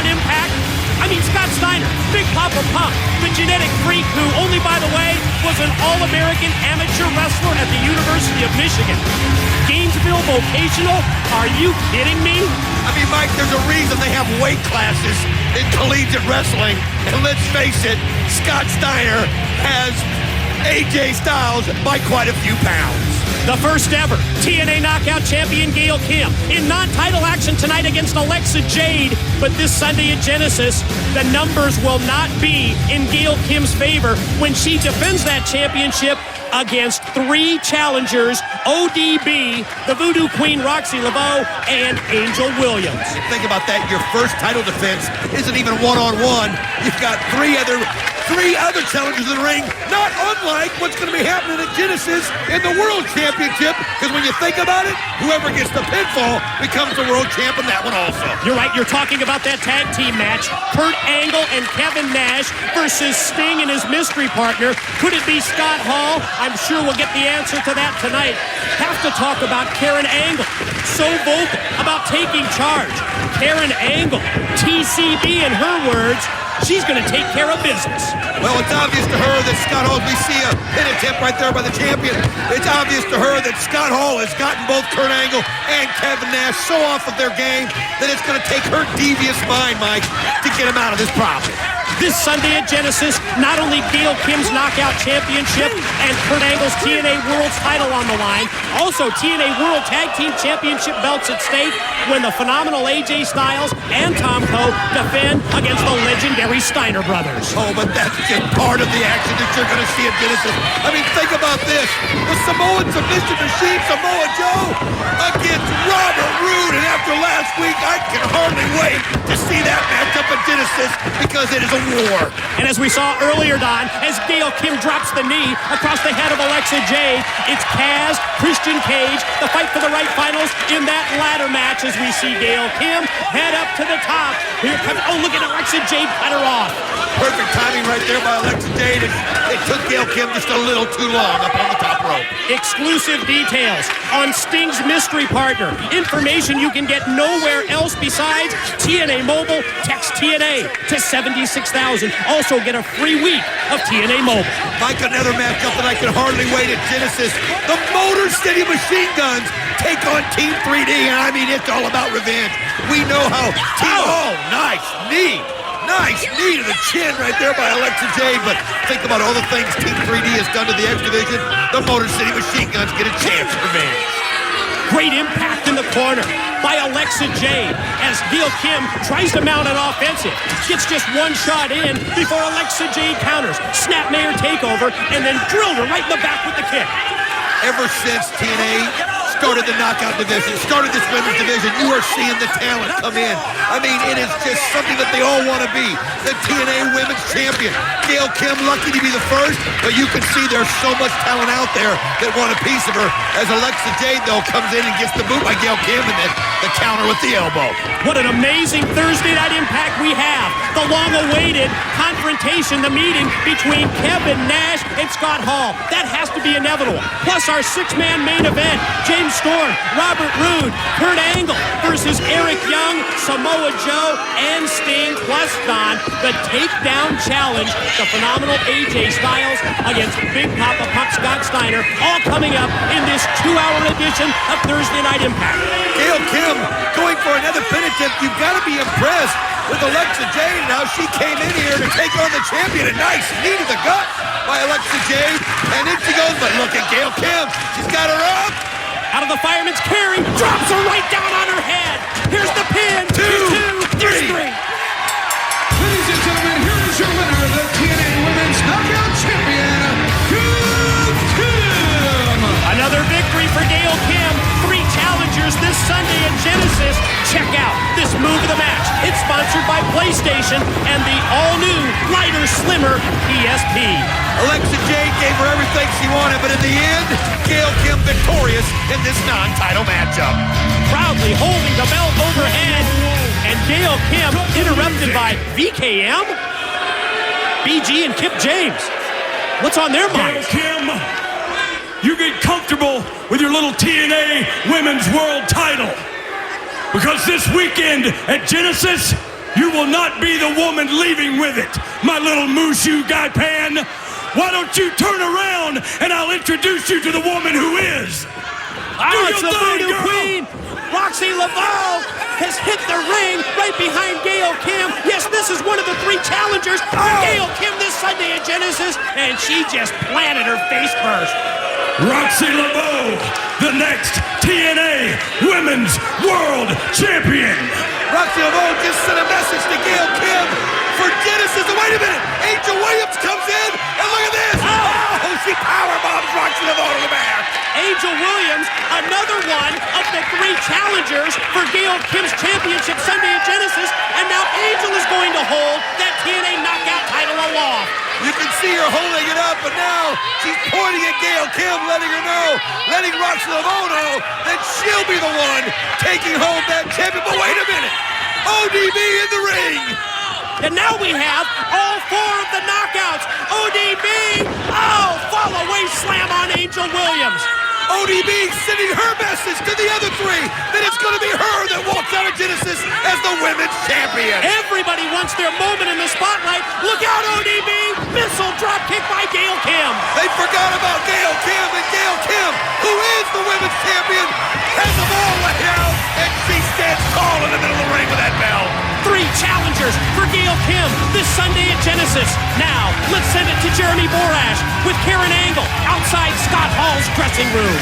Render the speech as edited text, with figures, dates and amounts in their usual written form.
on Impact? I mean, Scott Steiner, Big Papa Pump, the genetic freak who, only by the way, was an All-American amateur wrestler at the University of Michigan. Gainesville Vocational? Are you kidding me? I mean, Mike, there's a reason they have weight classes in collegiate wrestling. And let's face it, Scott Steiner has AJ Styles by quite a few pounds. The first ever TNA Knockout champion Gail Kim in non-title action tonight against Alexa Jade. But this Sunday at Genesis, the numbers will not be in Gail Kim's favor when she defends that championship against three challengers, ODB, the Voodoo Queen Roxy Laveau, and Angel Williams. Think about that. Your first title defense isn't even one-on-one. You've got three other challengers in the ring, not unlike what's going to be happening at Genesis in the World Championship, because when you think about it, whoever gets the pinfall becomes the world champ in that one also. You're right, you're talking about that tag team match, Kurt Angle and Kevin Nash versus Sting and his mystery partner. Could it be Scott Hall? I'm sure we'll get the answer to that tonight. Have to talk about Karen Angle, so vocal about taking charge. Karen Angle, TCB in her words, she's going to take care of business. Well, it's obvious to her that Scott Hall, we see a pin attempt right there by the champion. It's obvious to her that Scott Hall has gotten both Kurt Angle and Kevin Nash so off of their game that it's going to take her devious mind, Mike, to get him out of this problem. This Sunday at Genesis, not only Gail Kim's Knockout Championship and Kurt Angle's TNA World's title on the line, also TNA World Tag Team Championship belts at stake when the phenomenal AJ Styles and Tom Coe defend against the legendary Steiner brothers. Oh, but that's just part of the action that you're going to see at Genesis. I mean, think about this. The Samoan submission machine, Samoa Joe, against Robert Roode. And after last week, I can hardly wait to see that matchup at Genesis because it is a war. And as we saw earlier, Don, as Gail Kim drops the knee across the head of Alexa Jade, it's Kaz, Christian Cage, the fight for the right finals in that ladder match as we see Gail Kim head up to the top. Here comes, oh, look at Alexa Jade cut her off. Perfect timing right there by Alexa Jade. It took Gail Kim just a little too long up on the top rope. Exclusive details on Sting's mystery partner. Information you can get nowhere else besides TNA Mobile. Text TNA to 76,000. Also get a free week of TNA Mobile. Mike, another matchup that I can hardly wait at Genesis. The Motor City Machine Guns take on Team 3D, and I mean, it's all about revenge. We know how oh, nice knee. Nice knee to the chin right there by Alexa Jade, but think about all the things Team 3D has done to the X Division. The Motor City Machine Guns get a chance for revenge. Great impact in the corner by Alexa Jade as Gail Kim tries to mount an offensive. Gets just one shot in before Alexa Jade counters. Snapmare takeover and then drilled her right in the back with the kick. Ever since TNA started the knockout division, started this women's division, you are seeing the talent come in. I mean, it is just something that they all want to be. The TNA Women's Champion. Gail Kim, lucky to be the first, but you can see there's so much talent out there that want a piece of her. As Alexa Jade, though, comes in and gets the boot by Gail Kim and then the counter with the elbow. What an amazing Thursday night impact we have. The long-awaited confrontation, the meeting between Kevin Nash and Scott Hall. That has to be inevitable. Plus our six-man main event, James Storm, Robert Roode, Kurt Angle versus Eric Young, Samoa Joe, and Sting, plus Don, the takedown challenge, the phenomenal AJ Styles against Big Papa Pump Scott Steiner, all coming up in this 2-hour edition of Thursday Night Impact. Gail Kim going for another pin attempt. You've got to be impressed with Alexa Jade and how she came in here to take on the champion. A nice knee to the gut by Alexa Jade, and in she goes, but look at Gail Kim. She's got her up. Out of the fireman's carry, drops her right down on her head. Here's the pin. There's three. Ladies and gentlemen, here is your winner, the TNA Women's Knockout Champion, Gail Kim. Another victory for Gail Kim. 3 challengers this Sunday at Genesis. Check out this move of the match. It's sponsored by PlayStation and the all-new, lighter, slimmer PSP. Alexa Jade gave her everything she wanted, but in the end, Gail Kim victorious in this non-title matchup. Proudly holding the belt overhead, and Gail Kim interrupted by VKM, BG, and Kip James. What's on their minds? Gail Kim, you get comfortable with your little TNA Women's World title. Because this weekend at Genesis, you will not be the woman leaving with it, my little Mushu guy pan. Why don't you turn around and I'll introduce you to the woman who is. Oh, it's the Voodoo Queen. Roxy Laveau has hit the ring right behind Gail Kim. Yes, this is one of the 3 challengers for Gail Kim this Sunday at Genesis, and she just planted her face first. Roxy Laveau, the next TNA Women's World Champion. Roxy Laveau just sent a message to Gail Kim for Genesis. And wait a minute, Angel Williams comes in, and look at this. Oh, she powerbombs Roxy Laveau to the back. Angel Williams, another one of the 3 challengers for Gail Kim's championship Sunday at Genesis, and now Angel is going to hold that TNA Knockout title aloft. You can see her holding it up, but now she's pointing at Gail Kim, letting Roxy Laveau know that she'll be the one taking home that champion. But wait a minute, ODB in the ring. And now we have all 4 of the knockouts. ODB, fall away slam on Angel Williams. ODB sending her message to the other 3 that it's going to be her that walks out of Genesis as the women's champion. Everybody wants their moment in the spotlight. Look out, ODB! Missile drop kick by Gail Kim. They forgot about Gail Kim, and Gail Kim, who is the women's champion, has them all laid out, and she stands tall in the middle of the ring with that bell. 3 challengers for Gail Kim this Sunday at Genesis. Now, let's send it to Jeremy Borash with Karen Angle outside Scott Hall's dressing room.